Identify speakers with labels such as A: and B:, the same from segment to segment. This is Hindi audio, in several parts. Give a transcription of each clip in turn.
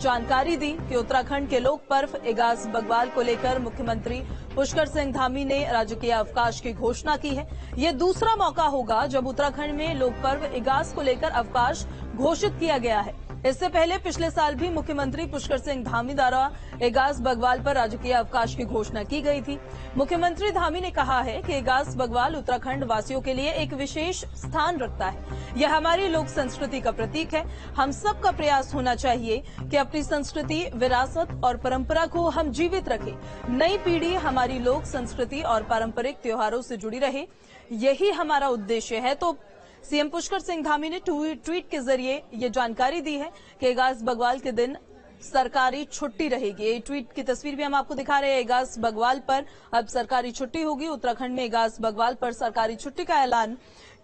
A: जानकारी दी कि उत्तराखंड के लोक पर्व इगास बग्वाल को लेकर मुख्यमंत्री पुष्कर सिंह धामी ने राजकीय अवकाश की घोषणा की है। ये दूसरा मौका होगा जब उत्तराखंड में लोक पर्व इगास को लेकर अवकाश घोषित किया गया है। इससे पहले पिछले साल भी मुख्यमंत्री पुष्कर सिंह धामी द्वारा इगास बग्वाल पर राजकीय अवकाश की घोषणा की गई थी। मुख्यमंत्री धामी ने कहा है कि इगास बग्वाल उत्तराखंड वासियों के लिए एक विशेष स्थान रखता है। यह हमारी लोक संस्कृति का प्रतीक है। हम सब का प्रयास होना चाहिए कि अपनी संस्कृति, विरासत और परंपरा को हम जीवित रखें। नई पीढ़ी हमारी लोक संस्कृति और पारंपरिक त्योहारों से जुड़ी रहे, यही हमारा उद्देश्य है। तो सीएम पुष्कर सिंह धामी ने ट्वीट के जरिए ये जानकारी दी है कि इगास बग्वाल के दिन सरकारी छुट्टी रहेगी। ये ट्वीट की तस्वीर भी हम आपको दिखा रहे हैं। इगास बग्वाल पर अब सरकारी छुट्टी होगी। उत्तराखंड में इगास बग्वाल पर सरकारी छुट्टी का ऐलान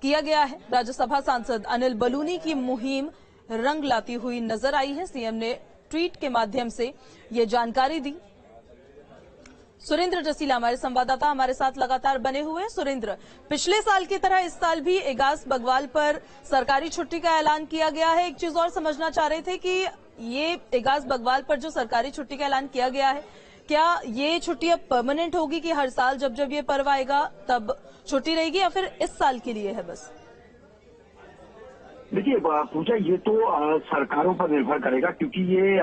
A: किया गया है। राज्यसभा सांसद अनिल बलूनी की मुहिम रंग लाती हुई नजर आई है। सीएम ने ट्वीट के माध्यम से ये जानकारी दी। सुरेंद्र जसीला हमारे संवाददाता हमारे साथ लगातार बने हुए हैं। सुरेंद्र, पिछले साल की तरह इस साल भी इगास बग्वाल पर सरकारी छुट्टी का ऐलान किया गया है। एक चीज और समझना चाह रहे थे कि ये इगास बग्वाल पर जो सरकारी छुट्टी का ऐलान किया गया है, क्या ये छुट्टी अब परमानेंट होगी कि हर साल जब जब ये पर्व आएगा तब छुट्टी रहेगी, या फिर इस साल के लिए है बस?
B: देखिए पूजा, ये तो सरकारों पर निर्भर करेगा, क्योंकि ये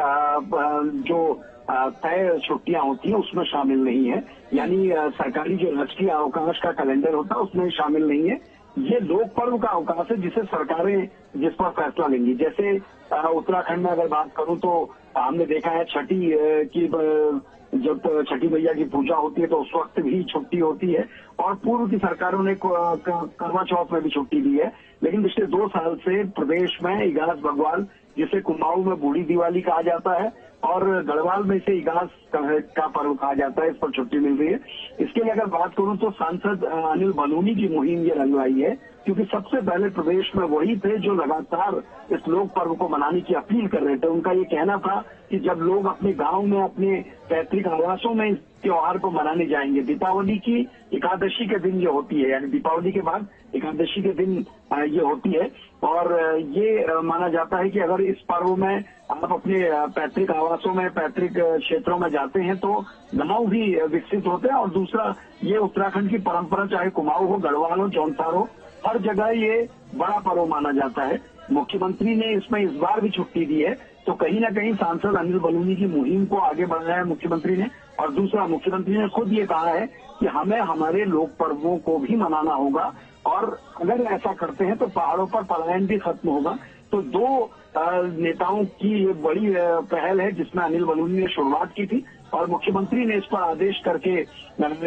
B: जो तय छुट्टियां होती हैं उसमें शामिल नहीं है। यानी सरकारी जो राष्ट्रीय अवकाश का कैलेंडर होता है उसमें शामिल नहीं है। ये लोक पर्व का अवकाश है जिसे सरकारें जिस पर फैसला लेंगी। जैसे उत्तराखंड में अगर बात करूं तो हमने देखा है छठी की जब छठी मैया की पूजा होती है तो उस वक्त भी छुट्टी होती है, और पूर्व की सरकारों ने करवा चौथ में भी छुट्टी दी है। लेकिन पिछले 2 साल से प्रदेश में इगास बग्वाल, जिसे कुमाऊं में बूढ़ी दिवाली कहा जाता है और गढ़वाल में इसे इगास का पर्व कहा जाता है, इस पर छुट्टी मिल रही है। इसके लिए अगर बात करूं तो सांसद अनिल बलूनी की मुहिम ये रंग लाई है, क्योंकि सबसे पहले प्रदेश में वही थे जो लगातार इस लोक पर्व को मनाने की अपील कर रहे थे। उनका ये कहना था कि जब लोग अपने गांव में, अपने पैतृक आवासों में इस त्योहार को मनाने जाएंगे, दीपावली की एकादशी के दिन ये होती है, यानी दीपावली के बाद एकादशी के दिन ये होती है, और ये माना जाता है कि अगर इस पर्व में आप अपने पैतृक आवासों में, पैतृक क्षेत्रों में जाते हैं तो गांव भी विकसित होते हैं। और दूसरा, ये उत्तराखंड की परंपरा, चाहे कुमाऊं हो, गढ़वाल हो, जौनसार हो, हर जगह ये बड़ा पर्व माना जाता है। मुख्यमंत्री ने इसमें इस बार भी छुट्टी दी है, तो कहीं ना कहीं सांसद अनिल बलूनी की मुहिम को आगे बढ़ाया है मुख्यमंत्री ने। और दूसरा, मुख्यमंत्री ने खुद ये कहा है कि हमें हमारे लोक पर्वों को भी मनाना होगा, और अगर ऐसा करते हैं तो पहाड़ों पर पलायन भी खत्म होगा। तो 2 नेताओं की ये बड़ी पहल है जिसमें अनिल बलूनी ने शुरुआत की थी, और मुख्यमंत्री ने इस पर आदेश करके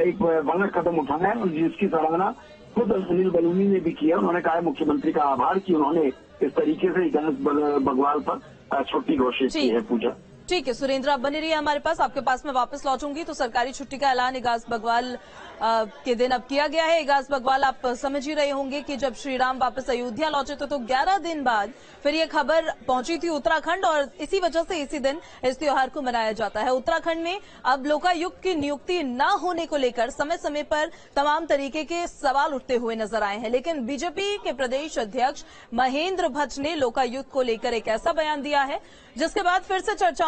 B: एक बड़ा कदम उठाया है, जिसकी सराहना खुद अनिल बलूनी ने भी किया। उन्होंने कहा मुख्यमंत्री का आभार कि उन्होंने इस तरीके से इगास बग्वाल पर छुट्टी घोषित की है। पूजा,
A: ठीक है सुरेंद्र, आप बने रहिए हमारे पास। आपके पास मैं वापस लौटूंगी। तो सरकारी छुट्टी का ऐलान इगास बग्वाल के दिन अब किया गया है। इगास बग्वाल, आप समझ ही रहे होंगे कि जब श्री राम वापस अयोध्या लौटे थे तो 11 दिन बाद फिर ये खबर पहुंची थी उत्तराखंड, और इसी वजह से इसी दिन इस त्योहार को मनाया जाता है। उत्तराखंड में अब लोकायुक्त की नियुक्ति न होने को लेकर समय समय पर तमाम तरीके के सवाल उठते हुए नजर आए हैं, लेकिन बीजेपी के प्रदेश अध्यक्ष महेंद्र भट्ट ने लोकायुक्त को लेकर एक ऐसा बयान दिया है जिसके बाद फिर से चर्चाओं